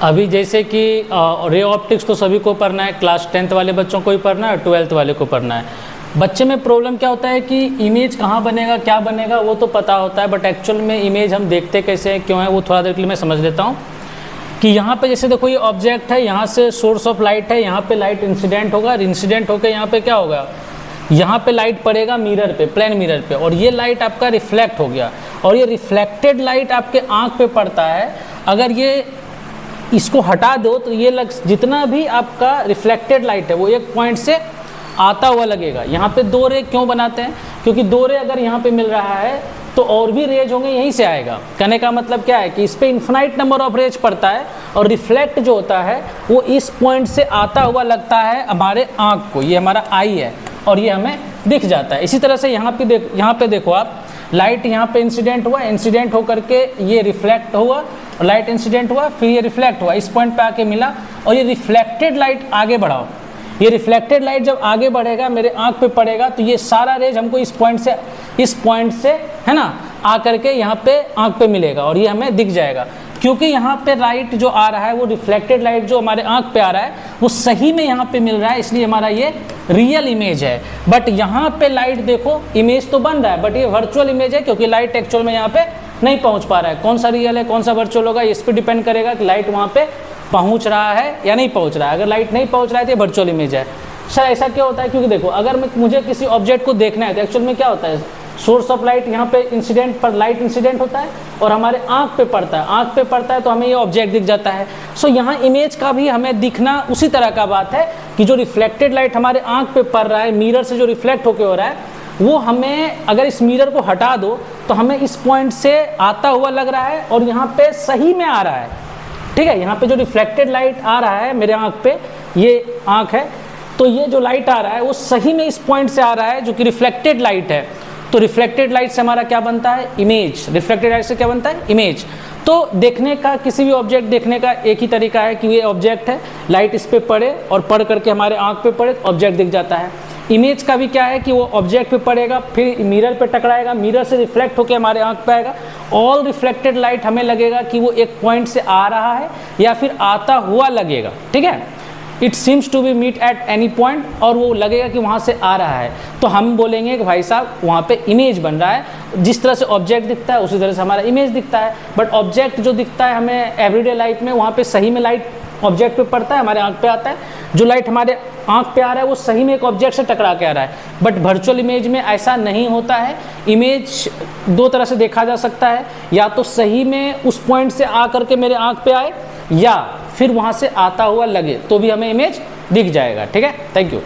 अभी जैसे कि रे ऑप्टिक्स तो सभी को पढ़ना है, क्लास 10th वाले बच्चों को ही पढ़ना है, 12th वाले को पढ़ना है। बच्चे में प्रॉब्लम क्या होता है कि इमेज कहाँ बनेगा, क्या बनेगा वो तो पता होता है, बट एक्चुअल में इमेज हम देखते कैसे हैं, क्यों है, वो थोड़ा देर के लिए मैं समझ लेता हूँ। कि यहाँ पे जैसे देखो ये ऑब्जेक्ट है, यहाँ से सोर्स ऑफ लाइट है, यहाँ पे लाइट इंसिडेंट होगा, इंसिडेंट होकर यहाँ पे क्या होगा, यहाँ पे लाइट पड़ेगा मिरर पे, प्लेन मिरर पे, और ये लाइट आपका रिफ्लेक्ट हो गया, और ये रिफ्लेक्टेड लाइट आपके आँख पे पड़ता है। अगर ये इसको हटा दो तो ये जितना भी आपका रिफ्लेक्टेड लाइट है वो एक पॉइंट से आता हुआ लगेगा। यहाँ पे दो रे क्यों बनाते हैं, क्योंकि दो रे अगर यहाँ पे मिल रहा है तो और भी रेज होंगे, यहीं से आएगा। कहने का मतलब क्या है कि इस पे इन्फिनाइट नंबर ऑफ रेज पड़ता है, और रिफ्लेक्ट जो होता है वो इस पॉइंट से आता हुआ लगता है हमारे आँख को, ये हमारा आई है, और ये हमें दिख जाता है। इसी तरह से यहाँ पे देखो आप, लाइट यहाँ पे इंसिडेंट हुआ, इंसिडेंट होकर के ये रिफ्लेक्ट हुआ, लाइट इंसिडेंट हुआ, फिर ये रिफ्लेक्ट हुआ, इस पॉइंट पे आके मिला, और ये रिफ्लेक्टेड लाइट आगे बढ़ाओ, ये रिफ्लेक्टेड लाइट जब आगे बढ़ेगा मेरे आँख पे पड़ेगा तो ये सारा रेज हमको इस पॉइंट से है ना आ करके यहाँ पे आँख पे मिलेगा, और ये हमें दिख जाएगा। क्योंकि यहाँ पे लाइट जो आ रहा है वो रिफ्लेक्टेड लाइट जो हमारे आँख पे आ रहा है वो सही में यहाँ पे मिल रहा है, इसलिए हमारा ये रियल इमेज है। बट यहाँ पे लाइट देखो, इमेज तो बन रहा है बट ये वर्चुअल इमेज है, क्योंकि लाइट एक्चुअल में यहाँ पे नहीं पहुँच पा रहा है। कौन सा रियल है कौन सा वर्चुअल होगा, इस पर डिपेंड करेगा कि लाइट वहाँ पे पहुँच रहा है या नहीं पहुँच रहा है। अगर लाइट नहीं पहुँच रहा है तो ये वर्चुअल इमेज है। सर ऐसा क्या होता है, क्योंकि देखो अगर मुझे किसी ऑब्जेक्ट को देखना है तो एक्चुअल में क्या होता है, सोर्स ऑफ लाइट यहाँ पे इंसिडेंट पर लाइट इंसिडेंट होता है और हमारे आँख पे पड़ता है, आँख पे पड़ता है तो हमें ये ऑब्जेक्ट दिख जाता है। सो यहाँ इमेज का भी हमें दिखना उसी तरह का बात है कि जो रिफ्लेक्टेड लाइट हमारे आँख पे पड़ रहा है, मिरर से जो रिफ्लेक्ट होके हो रहा है, वो हमें अगर इस मिरर को हटा दो तो हमें इस पॉइंट से आता हुआ लग रहा है, और यहाँ पे सही में आ रहा है। ठीक है, यहाँ पे जो रिफ्लेक्टेड लाइट आ रहा है मेरे आँख पे, ये आँख है, तो ये जो लाइट आ रहा है वो सही में इस पॉइंट से आ रहा है जो कि रिफ्लेक्टेड लाइट है। तो रिफ्लेक्टेड लाइट से हमारा क्या बनता है, इमेज। रिफ्लेक्टेड लाइट से क्या बनता है, इमेज। तो देखने का, किसी भी ऑब्जेक्ट देखने का एक ही तरीका है कि ये ऑब्जेक्ट है, लाइट इस पे पड़े और पड़ करके हमारे आँख पे पड़े तो ऑब्जेक्ट दिख जाता है। इमेज का भी क्या है कि वो ऑब्जेक्ट पे पड़ेगा, फिर मिरर पे टकराएगा, मिरर से रिफ्लेक्ट होकर हमारे आँख पे आएगा। ऑल रिफ्लेक्टेड लाइट हमें लगेगा कि वो एक पॉइंट से आ रहा है या फिर आता हुआ लगेगा। ठीक है, it seems to be meet at any point, और वो लगेगा कि वहाँ से आ रहा है, तो हम बोलेंगे कि भाई साहब वहाँ पे इमेज बन रहा है। जिस तरह से ऑब्जेक्ट दिखता है उसी तरह से हमारा इमेज दिखता है। बट ऑब्जेक्ट जो दिखता है हमें एवरीडे लाइफ में, वहाँ पे सही में लाइट ऑब्जेक्ट पे पड़ता है, हमारे आँख पे आता है। जो लाइट हमारे आँख पे आ रहा है वो सही में एक ऑब्जेक्ट से टकरा के आ रहा है। बट वर्चुअल इमेज में ऐसा नहीं होता है। इमेज दो तरह से देखा जा सकता है, या तो सही में उस पॉइंट से आ करके मेरे आँख पे आए, या फिर वहाँ से आता हुआ लगे तो भी हमें इमेज दिख जाएगा। ठीक है, थैंक यू।